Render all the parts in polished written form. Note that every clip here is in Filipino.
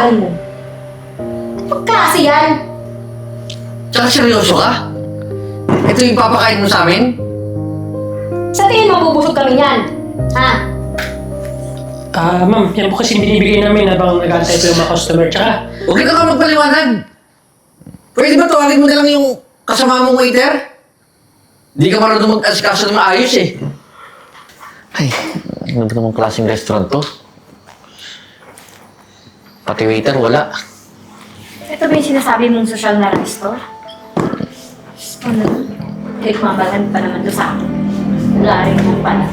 papagal mo? Anong klase yan? Tsaka seryoso ka? Ito yung papakain mo sa amin? Sa tingin mo, bubusog kami yan? Ha? Ma'am, yan po kasi binibigay namin habang nag-aantay po yung mga customer. Tsaka, Huwag ka ka magpaliwanag. Pwede ba tawagin mo na lang yung kasama mong waiter? Di ka marunong mag-asikaso ng maayos eh. Ay, ano ba namang klaseng restaurant to? Pati waiter, wala. Ito ba yung sinasabi mong social na resto? Ano? Mabalan pa naman to sa akin. Wala rin mo pala.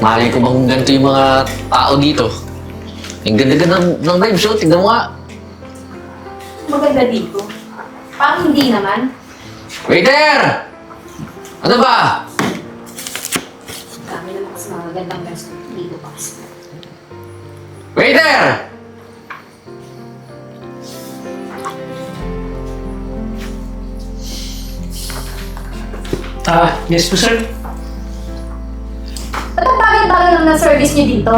Mahalin ko bang ganito yung mga tao dito? Ang ganda-ganda ng vibes, oh. Tignan mo nga. Maganda dito. Parang hindi naman. Waiter! Ano ba? Kami naman kasi mga magandang resto dito pa kasi. Waiter! yes po sir. Ba't ang bagay-bagay lang ng service niyo dito?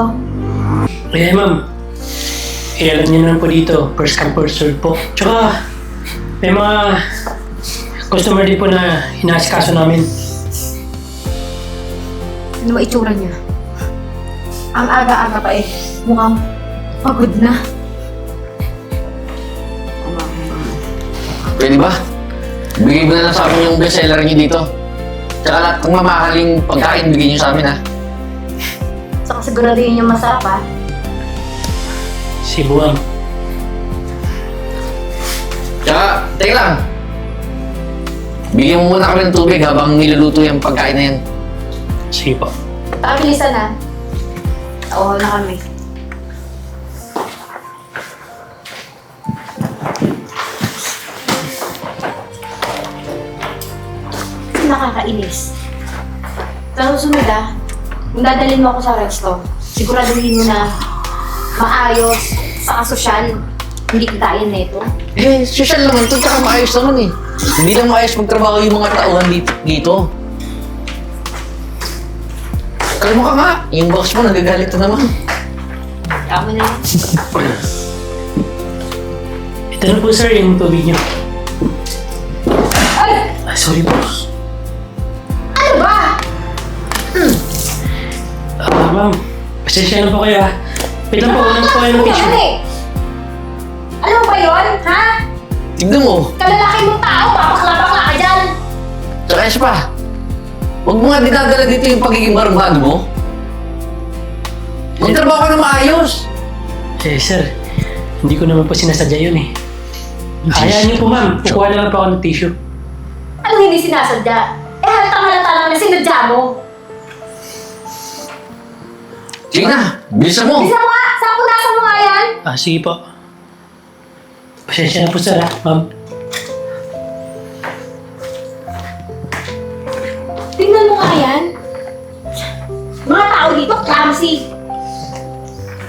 Ma'am. Alam niyo naman po dito, first come first serve po. Tsaka, may mga customer din po na inaasikaso namin. Ano ba itsura niya? Ang aga-aga pa eh. Mukhang pagod na. Pwede ba? Bigay mo na lang sa amin yung bestseller niyo dito. Tsaka lahat ng mamahaling pagkain, bigay niyo sa amin, ha? Saka siguraduhin yung masarap ha. Si Buwang. Tsaka, teka lang. Bigyan mo muna kami ng tubig habang niluluto yung pagkain na yan. Sige po. Pabilisan na. Oo na kami. Nakakainis. Sa susunod kung dadalhin mo ako sa resto, siguraduhin mo na maayos, saka sosyal. Hindi kitayin na ito. Eh, social naman to, tsaka maayos naman eh. Hindi lang maayos magtrabaho yung mga tauhan dito. Kalma ka nga, yung boss mo nagagalit na naman. Tama na yan. Ito na po sir yung tubig niyo. Ay! Sorry boss. Ano ba? Ma'am, pasensya na po kayo ha. Wait lang po, ulang po kayo ng tissue. Ano Ano ba yun? Ha? Tignan mo, Kalalaki mong tao, papakla-bakla ka dyan! tsaka isa pa. Huwag mo nga dinadala dito yung pagiging barubado mo. Magtrabaho ka na maayos. Eh sir, hindi ko naman po sinasadya yun eh. Hayaan niyo po ma'am, kukuha na lang po ako ng tissue. Anong hindi sinasadya? Eh halatang-halata lang na sinadya mo. Sige na, bilisan mo. Bisa mo nga! Saan punasan mo nga yan? Sige po. Pasensya na po sir ha, ma'am. Tingnan mo nga yan. Mga tao dito, clumsy.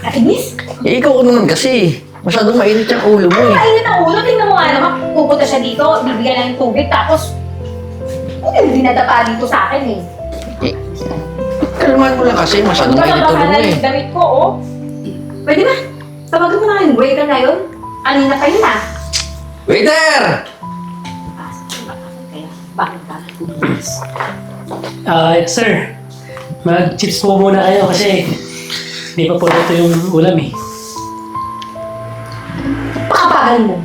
Kainis? Eh, ikaw naman kasi. Masyadong mainit yung ulo mo eh. Kainit ang ulo, tingnan mo nga naman. Pupunta siya dito, bibigyan lang yung tubig, tapos hindi dinadapa dito sa akin eh. Kalmahan mo lang kasi, masyadong mainit ulo mo eh. yung damit ko, oh. Pwede ba? Tawagan mo na yung waiter na yun. Kanina pa yun ah. Waiter! Bakit ka? Sir, mag-chips po muna kayo kasi hindi pa po ito yung ulam eh. Pakabagal mo.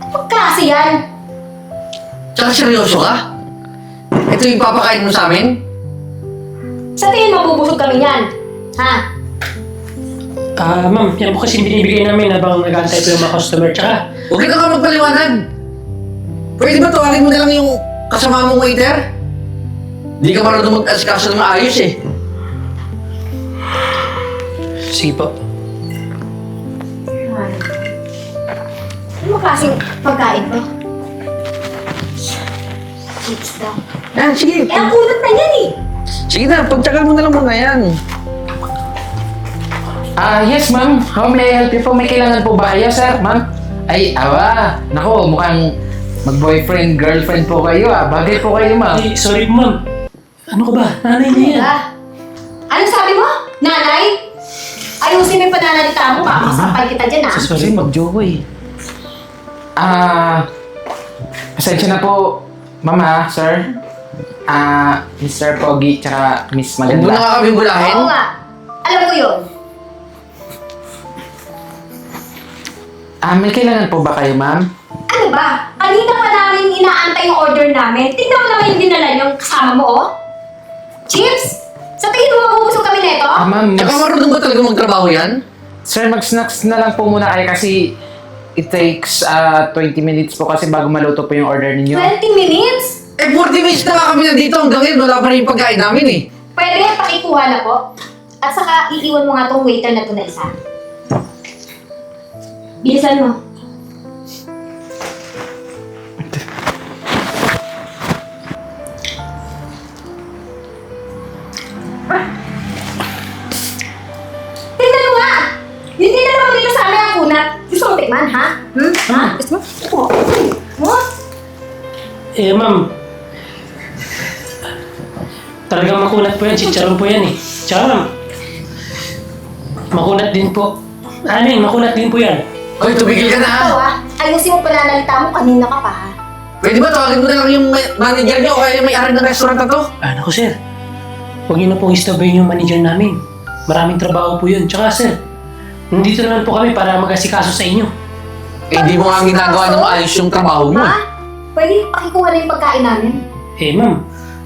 Anong klase yan? Tsaka seryoso ka? Ito yung papakain mo sa amin? Sa tingin mo, bubusog kami yan. Ha? Ma'am, yan po kasi binibigay namin habang nag-aantay po yung mga customer. Tsaka, Huwag ka ka magpaliwanag. Pwede ba tawagin mo na lang yung kasama mong waiter? Di ka marunong mag-asikaso ng maayos eh. sige po. Ano klaseng pagkain to? Chips daw. Yan, sige. Eh, ang kulot na yan eh. Sige na, pagtsagal mo na lang muna yan. Yes ma'am. How may I help you po? May kailangan po ba kayo, sir, ma'am? Ay, Nako, mukhang mag-boyfriend, girlfriend po kayo Bagay po kayo, ma'am. Ay, sorry po ma'am. Ano ka ba? Nanay niya yan. Ano sabi mo? Nanay? Ayusin mo yung pananalita mo, makakasapal kita dyan ha. Sorry Kasi po. mag-jowa eh. Pasensya na po, mama, sir. Mr. Pogi, tsaka Miss Huwag mo na Maganda. nga kami bulahin. Oo nga. Alam ko yun. May kailangan po ba kayo, ma'am? Ano ba? Kanina pa namin inaantay yung order namin. Tingnan mo naman yung dinala yung kasama mo, oh. Chips? Sa tingin mo mabubusog kami neto? Ma'am, Tsaka marunong ba talaga magtrabaho yan? sir, mag-snacks na lang po muna kayo kasi it takes 20 minutes po kasi bago maluto po yung order ninyo. 20 minutes? 40 minutes na nga kami nandito hanggang ngayon. Wala pa rin yung pagkain namin eh. Pwede, pakikuha na po. At saka, iiwan mo nga tong waiter na to na isa. Bilisan mo. Tingnan mo nga! Hindi na naman dito sa amin ang kunat. Gusto mo tikman, ha? Ha? Gusto mo? Mo? Ma'am. Talagang makunat po yan. Chicharon po yan eh. Tsaka ma'am. Makunat din po. Makunat din po yan. Hoy, tumigil ka na ha. Ikaw, ayusin mo pananalita mo. Kanina ka pa, ha? Pwede ba tawagin mo na lang yung manager niyo o kaya yung may-ari ng restaurant na to? Naku sir. Huwag niyo na pong istabayin yung manager namin. Maraming trabaho po yun. Tsaka sir, nandito naman po kami para mag-asikaso sa inyo. Eh, hindi mo nga ginagawa ng maayos yung trabaho mo. Ha? Pwede pakikuha na yung pagkain namin. Ma'am,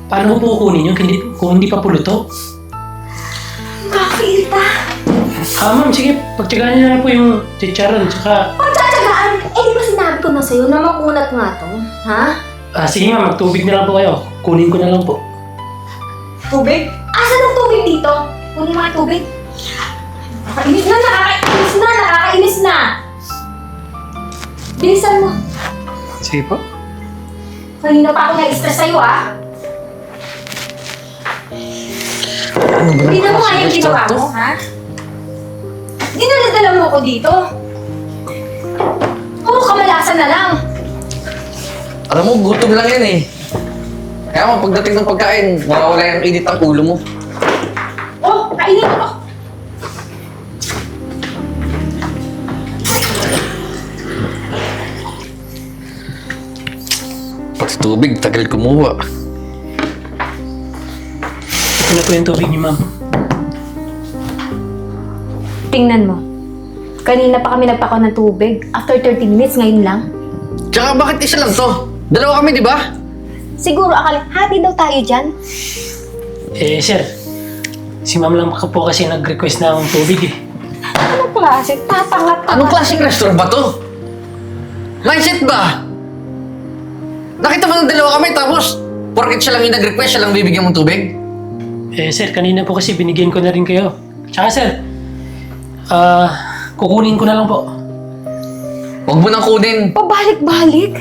paano ko po kukunin yun kung hindi pa puluto? Kakilta! Ma'am, sige, pagtsagaan niyo na po yung chicharon. Tsaka, Pagtsatsagaan! Eh, di ba sinabi ko na sa'yo na makunat nga to? Ha? sige ma'am, magtubig na lang po kayo. Kunin ko na lang po. Tubig? Asan ang tubig dito? Kunin mo ang tubig. Nakakainis na, nakakainis na! Bilisan mo. Sige po. Kanina pa ako na-stress sa'yo, ah. Hindi na mo nga yung ginawa mo, ha? Dinaladala mo ako dito. Puro kamalasan na lang. Alam mo, gutom lang yan eh. Kaya mo, pagdating ng pagkain, mawawala yung init ang ulo mo. Oh, kainin ko. Pati tubig, tagal kumuha. Ito na po yung tubig niyo ma'am. Tingnan mo. Kanina pa kami nagpakaw ng tubig. After 30 minutes, ngayon lang. Tsaka bakit isa lang to? Dalawa kami, di ba? Siguro akala, hati daw tayo dyan. Sir, si ma'am lang po kasi nag-request ng tubig eh. Anong klase? Tatangat ka. Anong klaseng restaurant ba to? Mindset ba? Nakita mo ng dalawa kami tapos porket siya lang yung nag-request, siya lang bibigyan mong tubig? Sir, kanina po kasi binigyan ko na rin kayo. Tsaka sir, kukunin ko na lang po. Huwag mo nang kunin. Pabalik-balik?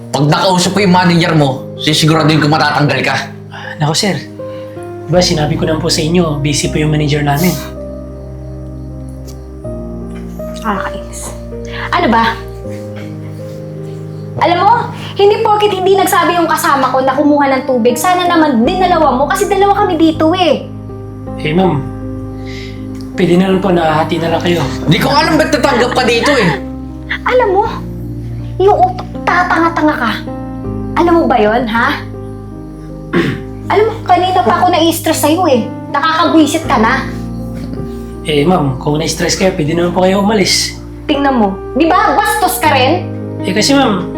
Pag nakausap ko yung manager mo, sisiguraduhin ko matatanggal ka. Naku sir, diba sinabi ko naman po sa inyo, busy po yung manager namin. Nakakainis. Ano ba? Alam mo, hindi porket hindi nagsabi yung kasama ko na kumuha ng tubig, sana naman dinalawa mo kasi dalawa kami dito eh. Ma'am, pwede na lang po nakahati na lang kayo. Di ko alam ba't tatanggap ka dito eh. Alam mo, yung tatanga-tanga ka. Alam mo ba yon, ha? Alam mo, kanina pa ako na-stress sa'yo eh. Nakakabwisit ka na. Ma'am, kung na-stress kayo, pwede naman po kayo umalis. Tingnan mo, di ba bastos ka rin? Kasi ma'am,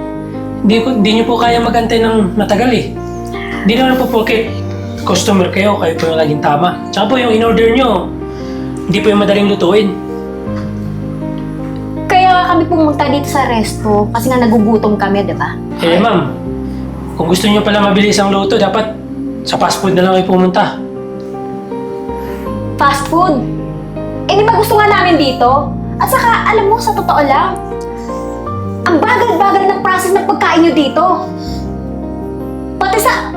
hindi niyo po kaya magantay ng matagal eh. Hindi naman po porket customer kayo po yung laging tama. Tsaka po yung in-order nyo, hindi po yung madaling lutuin. Kaya kami pumunta dito sa resto kasi nga nagugutom kami, di ba? Ma'am, kung gusto niyo pala mabilis ang luto, dapat sa fast food na lang kayo pumunta. Fast food. Di ba gusto nga namin dito? At saka, alam mo, sa totoo lang, ang bagal-bagal ng process ng pagkain nyo dito. Pati sa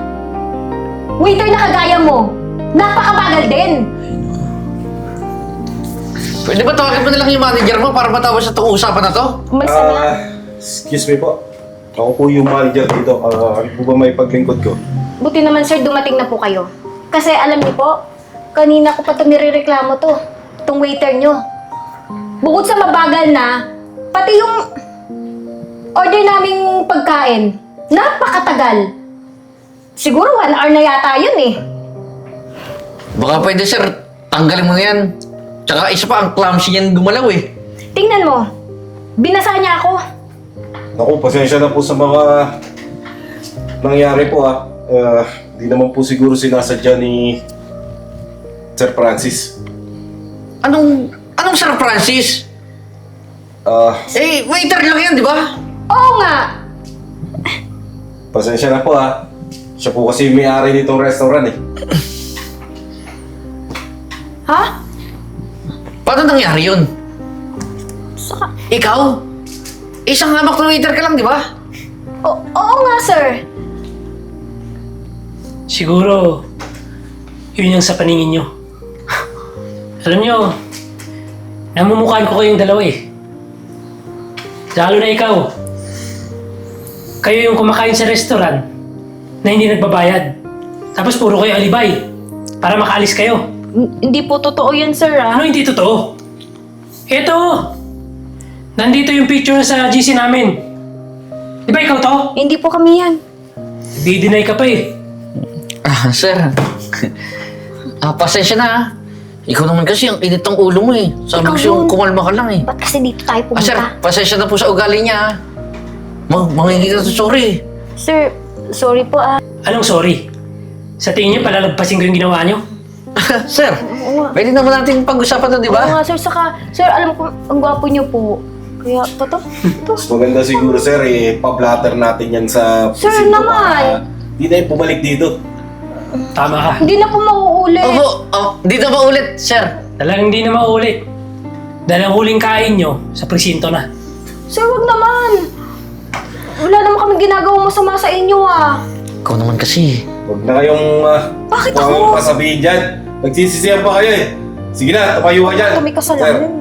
waiter na kagaya mo, napakabagal din. Pwede ba tawagin mo na lang yung manager mo para matapos sa itong usapan na to? Umalis ka na. Excuse me po. Ako po yung manager dito. Ano po ba may paglingkod ko? Buti naman sir, dumating na po kayo. Kasi alam niyo po, kanina ko pa ito nirereklamo to. Itong waiter nyo. Bukod sa mabagal na, pati yung order naming pagkain, napakatagal. Siguro 1 hour na yata yun eh. Baka pwede sir, tanggalin mo yan. Tsaka isa pa, ang clumsy yan gumalaw eh. Tingnan mo, binasa niya ako. Naku, pasensya na po sa mga nangyari po ah. Di naman po siguro sinasadya ni Sir Francis. Anong Sir Francis? Waiter lang yan, di ba? Oo nga. Pasensya na po ah. Siya po kasi yung may-ari nitong restaurant eh. Ha? Paano nangyari yun? Ikaw? Isang hamak na waiter ka lang, di ba? Oo nga, sir. Siguro, yun yung sa paningin nyo. Alam nyo, namumukhaan ko kayong dalawa eh. Lalo na ikaw. Kayo yung kumakain sa restaurant na hindi nagbabayad. Tapos puro kayo alibay para makaalis kayo. Hindi po totoo yun, sir, ah. Ano hindi totoo? Eto! Nandito yung picture sa GC namin. Di ba ikaw to? Hindi po kami yan. Di-deny ka pa eh. Sir. Pasensya na ah. Ikaw naman kasi ang init ng ulo mo eh. Sabi Ikaw ko siyang yun. kumalma ka lang eh. Ba't kasi dito tayo pumunta? Sir, pasensya na po sa ugali niya ah. Mangingi ka sa sorry. Sir, sorry po, ah. Anong sorry? Sa tingin niyo palalagpasin ko yung ginawa niyo? Sir, Oo nga. pwede naman natin pag-usapan to, di Oo ba? nga, sir. Saka, sir, alam ko, ang gwapo niyo po. Kaya, to. Mas maganda siguro sir eh, pa-blatter natin yan sa Sir presinto naman. para Di na yung bumalik dito. Tama ka. Hindi na po mauulit. Dito ba ulit, sir? Talagang hindi na maulit. Dahil ang huling kain nyo sa presinto na. Sir, wag naman. Wala naman kami ginagawang masama sa inyo, ah. Ikaw naman kasi. Huwag na kayong Bakit huwag kayong ako? pasabihin dyan. Nagsisisihan pa kayo eh. Sige na, tumayo ka dyan. Kami kasalanan.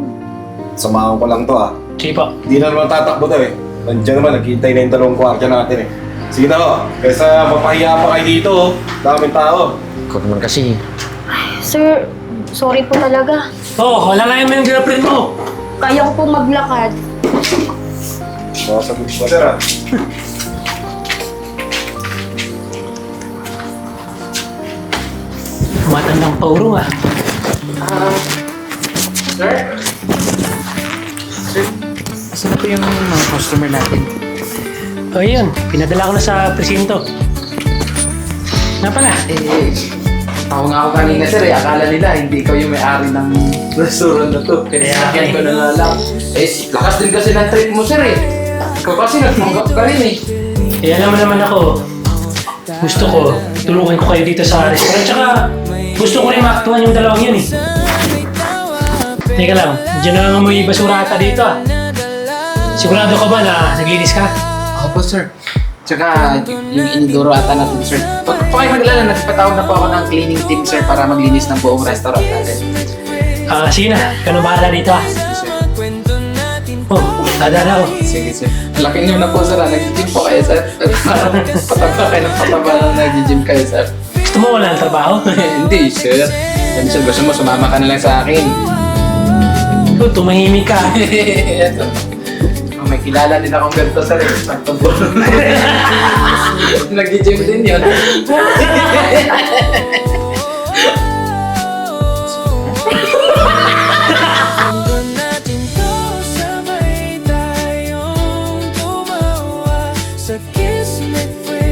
Samahan ko lang to ah. Sige po. Hindi na naman tatakbo daw eh. Nandiyan naman, naghihintay na yung 2 kwartya natin eh. Sige na ho, kaysa mapahiya pa kayo dito oh. Daming tao. Ikaw naman kasi. Sir, sorry po talaga. Oo, alalayan mo yung girlfriend mo. Kaya ko po maglakad. Sabi ko sir ah. Matandang paurong ah. Sir? Sir, asan na po yung mga customer natin? O yun, pinadala ko na sa presinto. Nga pala, Tawag nga ako kanina sir akala nila hindi ikaw yung may-ari ng restaurant na to. Kaya Kaya sakyan ko eh. na nga lang. Lakas din kasi ng trip mo sir eh. Ikaw kasi nagmanggap ka rin eh. alam mo naman ako, gusto ko, tulungan ko kayo dito sa restaurant. Tsaka, gusto ko rin maaktuhan yung dalawang yun eh. Teka lang, dyan na nga may basura ata dito ah. Sigurado ka ba na naglinis ka? Opo sir. Tsaka yung inidoro ata natin sir. Huwag po kayo maglala, nagpatawag na po ako ng cleaning team sir para maglinis ng buong restaurant natin. Sige na, ikaw na bahala dito ah. Sir. Oh, dadala ko. Sige sir. Laki niyo na po sir, nag-gym po kayo sir. Parang pataba kayo ng pataba na nag-gym kayo sir. Gusto mo wala ng trabaho? Hindi sir. Yan sir, gusto mo sumama ka na lang sa akin. Ikaw, tumahimik ka. Oh, may kilala din akong ganito sir. Pagpabol. Nag-gym din yun.